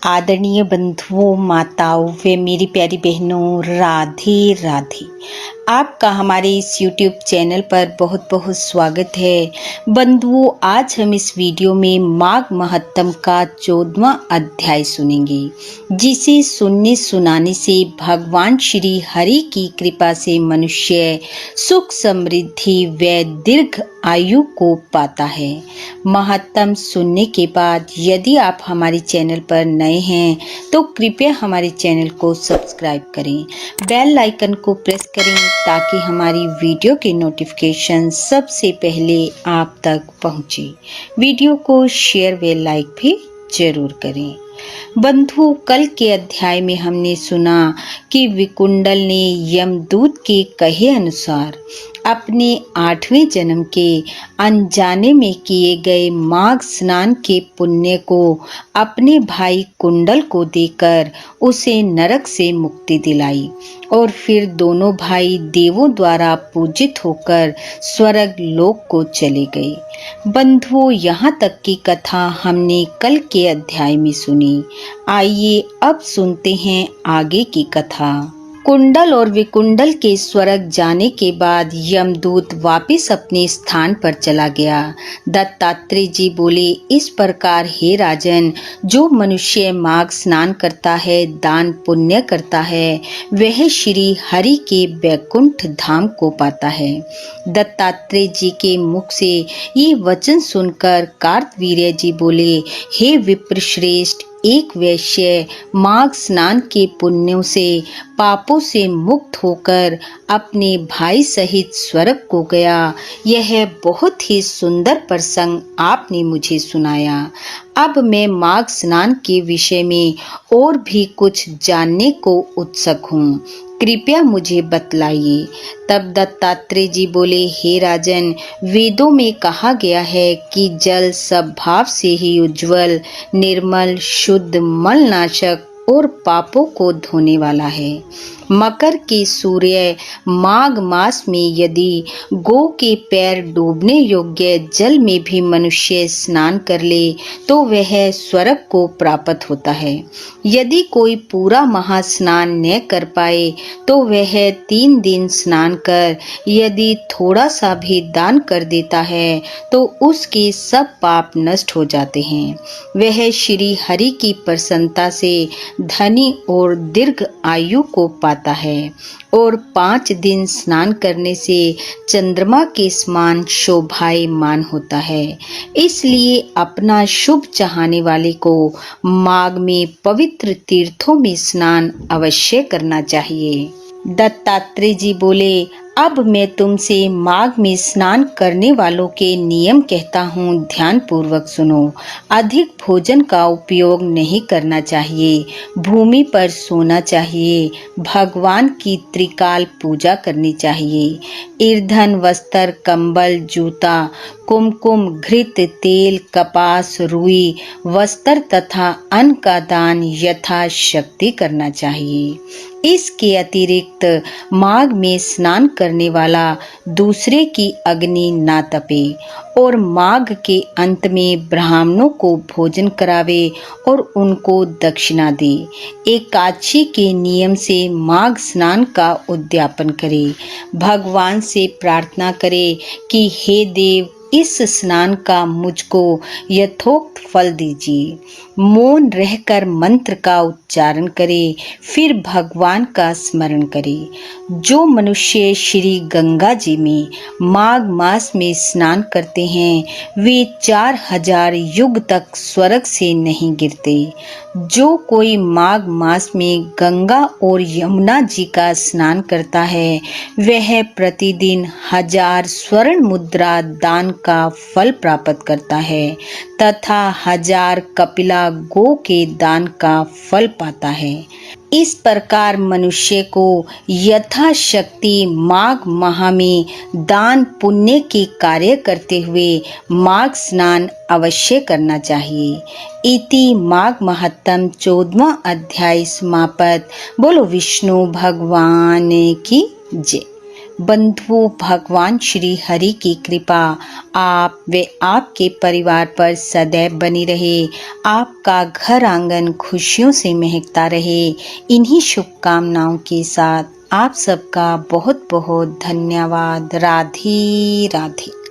आदरणीय बंधुओं, माताओं व मेरी प्यारी बहनों, राधे राधे। आपका हमारे इस YouTube चैनल पर बहुत बहुत स्वागत है। बंधुओं, आज हम इस वीडियो में माघ महात्म का 14वां अध्याय सुनेंगे, जिसे सुनने सुनाने से भगवान श्री हरि की कृपा से मनुष्य सुख समृद्धि व दीर्घ आयु को पाता है। महात्म सुनने के बाद यदि आप हमारे चैनल पर नए हैं तो कृपया हमारे चैनल को सब्सक्राइब करें, बेल आइकन को प्रेस करें ताकि हमारी वीडियो के नोटिफिकेशन सबसे पहले आप तक पहुंचे। वीडियो को शेयर व लाइक भी जरूर करें। बंधु, कल के अध्याय में हमने सुना कि विकुंडल ने यमदूत के कहे अनुसार अपने 8वें जन्म के अनजाने में किए गए माघ स्नान के पुण्य को अपने भाई कुंडल को देकर उसे नरक से मुक्ति दिलाई और फिर दोनों भाई देवों द्वारा पूजित होकर स्वर्ग लोक को चले गए। बंधुओं, यहाँ तक की कथा हमने कल के अध्याय में सुनी। आइए अब सुनते हैं आगे की कथा। कुंडल और विकुंडल के स्वर्ग जाने के बाद यमदूत वापस अपने स्थान पर चला गया। दत्तात्रेय जी बोले, इस प्रकार हे राजन, जो मनुष्य माघ स्नान करता है, दान पुण्य करता है, वह श्री हरि के वैकुंठ धाम को पाता है। दत्तात्रेय जी के मुख से ये वचन सुनकर कार्तवीर्य जी बोले, हे विप्रश्रेष्ठ, एक वैश्य माघ स्नान के पुण्यों से पापों से मुक्त होकर अपने भाई सहित स्वर्ग को गया। यह बहुत ही सुंदर प्रसंग आपने मुझे सुनाया। अब मैं माघ स्नान के विषय में और भी कुछ जानने को उत्सुक हूँ, कृपया मुझे बतलाइए। तब दत्तात्रेय जी बोले, हे राजन, वेदों में कहा गया है कि जल सब भाव से ही उज्जवल, निर्मल, शुद्ध, मलनाशक और पापों को धोने वाला है। मकर के सूर्य माघ मास में यदि गौ के पैर डूबने योग्य जल में भी मनुष्य स्नान कर ले तो वह स्वर्ग को प्राप्त होता है। यदि कोई पूरा महास्नान न कर पाए तो वह 3 दिन स्नान कर यदि थोड़ा सा भी दान कर देता है तो उसके सब पाप नष्ट हो जाते हैं। वह श्री हरि की प्रसन्नता से धनी और दीर्घ आयु को पाता है और 5 दिन स्नान करने से चंद्रमा के समान शोभायमान होता है। इसलिए अपना शुभ चाहने वाले को माघ में पवित्र तीर्थों में स्नान अवश्य करना चाहिए। दत्तात्रेय जी बोले, अब मैं तुमसे माघ में स्नान करने वालों के नियम कहता हूँ, ध्यान पूर्वक सुनो। अधिक भोजन का उपयोग नहीं करना चाहिए, भूमि पर सोना चाहिए, भगवान की त्रिकाल पूजा करनी चाहिए। ईंधन, वस्त्र, कंबल, जूता, कुमकुम, घृत, तेल, कपास, रुई, वस्त्र तथा अन्न का दान यथाशक्ति करना चाहिए। इसके अतिरिक्त माघ में स्नान करने वाला दूसरे की अग्नि ना तपे और माघ के अंत में ब्राह्मणों को भोजन करावे और उनको दक्षिणा दे। एकादशी के नियम से माघ स्नान का उद्यापन करे। भगवान से प्रार्थना करे कि हे देव, इस स्नान का मुझको यथोक्त फल दीजिए। मौन रहकर मंत्र का उच्चारण करे, फिर भगवान का स्मरण करे। जो मनुष्य श्री गंगा जी में माघ मास में स्नान करते हैं वे 4000 युग तक स्वर्ग से नहीं गिरते। जो कोई माघ मास में गंगा और यमुना जी का स्नान करता है वह प्रतिदिन 1000 स्वर्ण मुद्रा दान का फल प्राप्त करता है तथा 1000 कपिला गो के दान का फल पाता है। इस प्रकार मनुष्य को यथाशक्ति माघ माह में दान पुण्य के कार्य करते हुए माघ स्नान अवश्य करना चाहिए। इति माघ महात्म 14वां अध्याय समाप्त। बोलो विष्णु भगवान की जय। बंधुओं, भगवान श्री हरि की कृपा आप व आपके परिवार पर सदैव बनी रहे। आपका घर आंगन खुशियों से महकता रहे। इन्हीं शुभकामनाओं के साथ आप सबका बहुत बहुत धन्यवाद। राधे राधे।